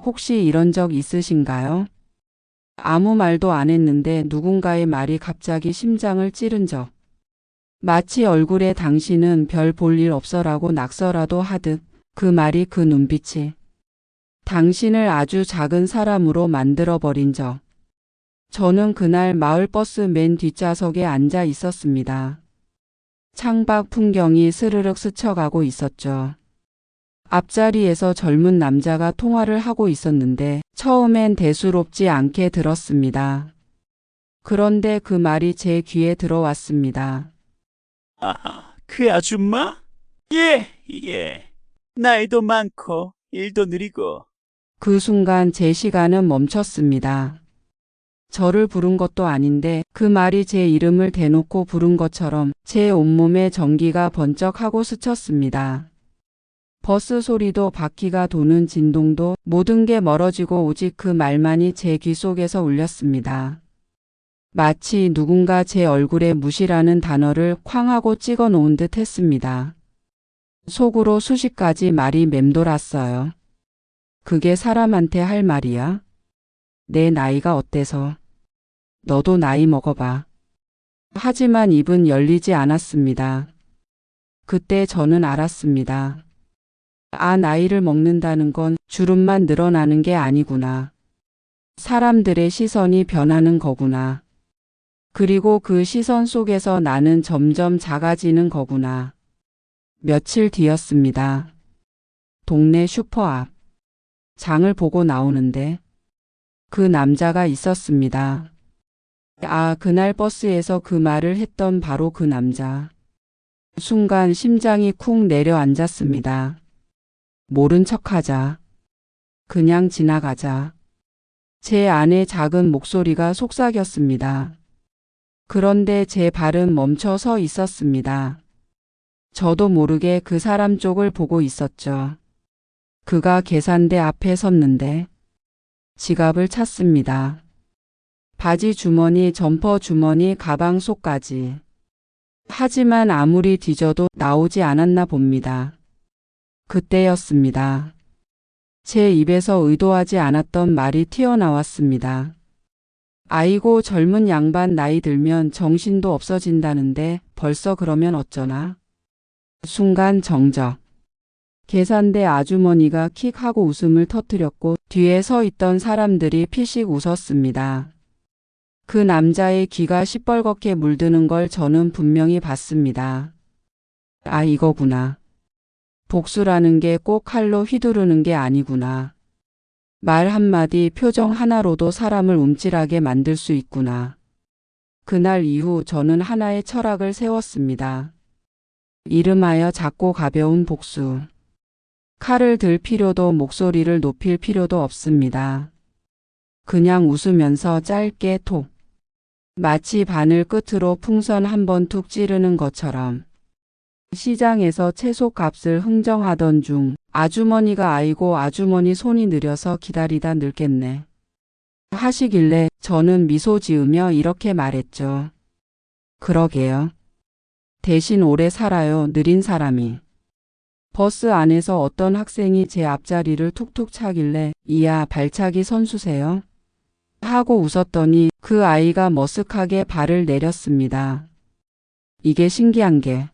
혹시 이런 적 있으신가요? 아무 말도 안 했는데 누군가의 말이 갑자기 심장을 찌른 적. 마치 얼굴에 당신은 별 볼 일 없어라고 낙서라도 하듯 그 말이 그 눈빛이 당신을 아주 작은 사람으로 만들어버린 적. 저는 그날 마을버스 맨 뒷좌석에 앉아 있었습니다. 창밖 풍경이 스르륵 스쳐가고 있었죠. 앞자리에서 젊은 남자가 통화를 하고 있었는데 처음엔 대수롭지 않게 들었습니다. 그런데 그 말이 제 귀에 들어왔습니다. 아하, 그 아줌마? 예, 예. 나이도 많고 일도 느리고. 그 순간 제 시간은 멈췄습니다. 저를 부른 것도 아닌데 그 말이 제 이름을 대놓고 부른 것처럼 제 온몸에 전기가 번쩍하고 스쳤습니다. 버스 소리도 바퀴가 도는 진동도 모든 게 멀어지고 오직 그 말만이 제 귀 속에서 울렸습니다. 마치 누군가 제 얼굴에 무시라는 단어를 쾅 하고 찍어 놓은 듯 했습니다. 속으로 수십 가지 말이 맴돌았어요. 그게 사람한테 할 말이야? 내 나이가 어때서? 너도 나이 먹어봐. 하지만 입은 열리지 않았습니다. 그때 저는 알았습니다. 나이를 먹는다는 건 주름만 늘어나는 게 아니구나. 사람들의 시선이 변하는 거구나. 그리고 그 시선 속에서 나는 점점 작아지는 거구나. 며칠 뒤였습니다. 동네 슈퍼 앞. 장을 보고 나오는데 그 남자가 있었습니다. 그날 버스에서 그 말을 했던 바로 그 남자. 순간 심장이 쿵 내려앉았습니다. 모른 척하자. 그냥 지나가자. 제 안에 작은 목소리가 속삭였습니다. 그런데 제 발은 멈춰 서 있었습니다. 저도 모르게 그 사람 쪽을 보고 있었죠. 그가 계산대 앞에 섰는데 지갑을 찾습니다. 바지 주머니, 점퍼 주머니, 가방 속까지. 하지만 아무리 뒤져도 나오지 않았나 봅니다. 그때였습니다. 제 입에서 의도하지 않았던 말이 튀어나왔습니다. 아이고 젊은 양반 나이 들면 정신도 없어진다는데 벌써 그러면 어쩌나? 순간 정적. 계산대 아주머니가 킥 하고 웃음을 터뜨렸고 뒤에 서 있던 사람들이 피식 웃었습니다. 그 남자의 귀가 시뻘겋게 물드는 걸 저는 분명히 봤습니다. 이거구나. 복수라는 게 꼭 칼로 휘두르는 게 아니구나. 말 한마디, 표정 하나로도 사람을 움찔하게 만들 수 있구나. 그날 이후 저는 하나의 철학을 세웠습니다. 이름하여 작고 가벼운 복수. 칼을 들 필요도 목소리를 높일 필요도 없습니다. 그냥 웃으면서 짧게 톡. 마치 바늘 끝으로 풍선 한 번 툭 찌르는 것처럼. 시장에서 채소 값을 흥정하던 중 아주머니가 아이고 아주머니 손이 느려서 기다리다 늙겠네. 하시길래 저는 미소 지으며 이렇게 말했죠. 그러게요. 대신 오래 살아요, 느린 사람이. 버스 안에서 어떤 학생이 제 앞자리를 툭툭 차길래 이야 발차기 선수세요? 하고 웃었더니 그 아이가 머쓱하게 발을 내렸습니다. 이게 신기한 게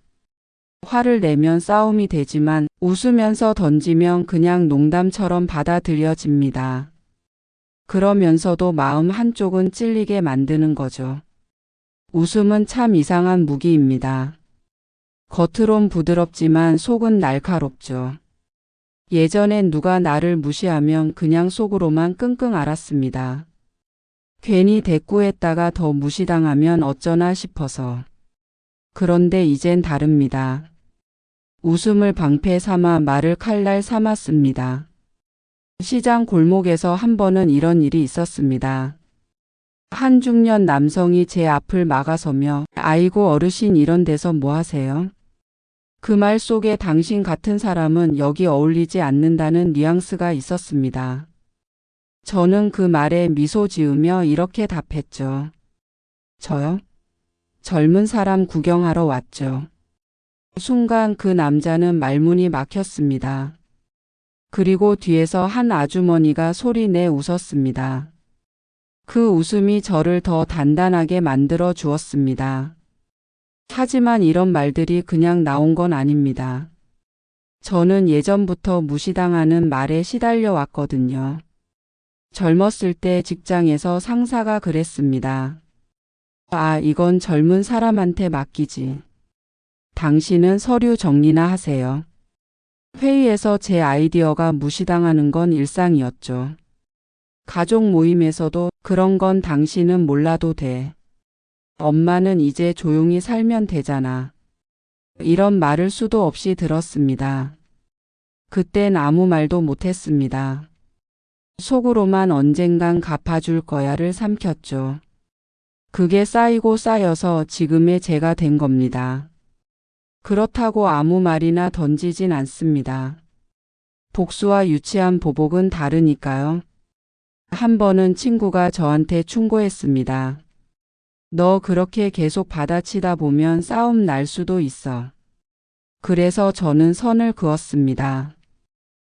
화를 내면 싸움이 되지만 웃으면서 던지면 그냥 농담처럼 받아들여집니다. 그러면서도 마음 한쪽은 찔리게 만드는 거죠. 웃음은 참 이상한 무기입니다. 겉으론 부드럽지만 속은 날카롭죠. 예전엔 누가 나를 무시하면 그냥 속으로만 끙끙 앓았습니다. 괜히 대꾸했다가 더 무시당하면 어쩌나 싶어서. 그런데 이젠 다릅니다. 웃음을 방패 삼아 말을 칼날 삼았습니다. 시장 골목에서 한 번은 이런 일이 있었습니다. 한 중년 남성이 제 앞을 막아서며 아이고 어르신 이런 데서 뭐 하세요? 그 말 속에 당신 같은 사람은 여기 어울리지 않는다는 뉘앙스가 있었습니다. 저는 그 말에 미소 지으며 이렇게 답했죠. 저요? 젊은 사람 구경하러 왔죠. 순간 그 남자는 말문이 막혔습니다. 그리고 뒤에서 한 아주머니가 소리내 웃었습니다. 그 웃음이 저를 더 단단하게 만들어 주었습니다. 하지만 이런 말들이 그냥 나온 건 아닙니다. 저는 예전부터 무시당하는 말에 시달려 왔거든요. 젊었을 때 직장에서 상사가 그랬습니다. 아, 이건 젊은 사람한테 맡기지. 당신은 서류 정리나 하세요. 회의에서 제 아이디어가 무시당하는 건 일상이었죠. 가족 모임에서도 그런 건 당신은 몰라도 돼. 엄마는 이제 조용히 살면 되잖아. 이런 말을 수도 없이 들었습니다. 그땐 아무 말도 못했습니다. 속으로만 언젠간 갚아줄 거야를 삼켰죠. 그게 쌓이고 쌓여서 지금의 제가 된 겁니다. 그렇다고 아무 말이나 던지진 않습니다. 복수와 유치한 보복은 다르니까요. 한 번은 친구가 저한테 충고했습니다. 너 그렇게 계속 받아치다 보면 싸움 날 수도 있어. 그래서 저는 선을 그었습니다.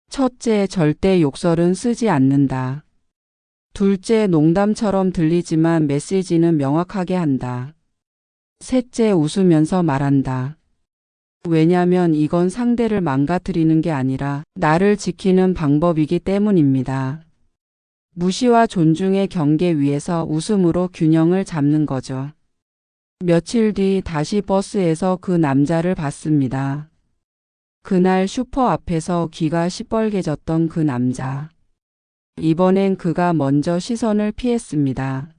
첫째, 절대 욕설은 쓰지 않는다. 둘째, 농담처럼 들리지만 메시지는 명확하게 한다. 셋째, 웃으면서 말한다. 왜냐면 이건 상대를 망가뜨리는 게 아니라 나를 지키는 방법이기 때문입니다. 무시와 존중의 경계 위에서 웃음으로 균형을 잡는 거죠. 며칠 뒤 다시 버스에서 그 남자를 봤습니다. 그날 슈퍼 앞에서 귀가 시뻘개졌던 그 남자. 이번엔 그가 먼저 시선을 피했습니다.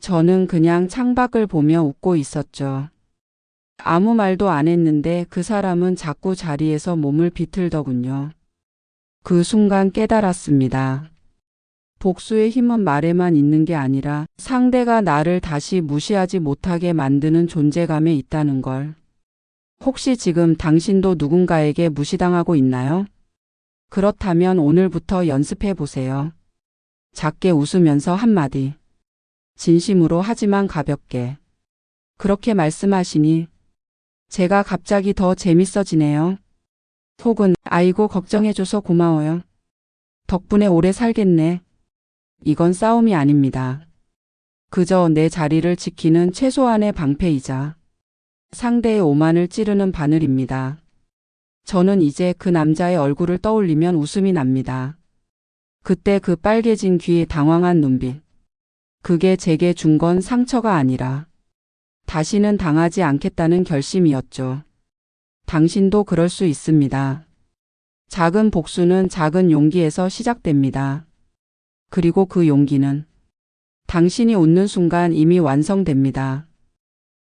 저는 그냥 창밖을 보며 웃고 있었죠. 아무 말도 안 했는데 그 사람은 자꾸 자리에서 몸을 비틀더군요. 그 순간 깨달았습니다. 복수의 힘은 말에만 있는 게 아니라 상대가 나를 다시 무시하지 못하게 만드는 존재감에 있다는 걸. 혹시 지금 당신도 누군가에게 무시당하고 있나요? 그렇다면 오늘부터 연습해 보세요. 작게 웃으면서 한마디. 진심으로 하지만 가볍게. 그렇게 말씀하시니 제가 갑자기 더 재밌어지네요. 혹은 아이고 걱정해줘서 고마워요. 덕분에 오래 살겠네. 이건 싸움이 아닙니다. 그저 내 자리를 지키는 최소한의 방패이자 상대의 오만을 찌르는 바늘입니다. 저는 이제 그 남자의 얼굴을 떠올리면 웃음이 납니다. 그때 그 빨개진 귀에 당황한 눈빛. 그게 제게 준 건 상처가 아니라 다시는 당하지 않겠다는 결심이었죠. 당신도 그럴 수 있습니다. 작은 복수는 작은 용기에서 시작됩니다. 그리고 그 용기는 당신이 웃는 순간 이미 완성됩니다.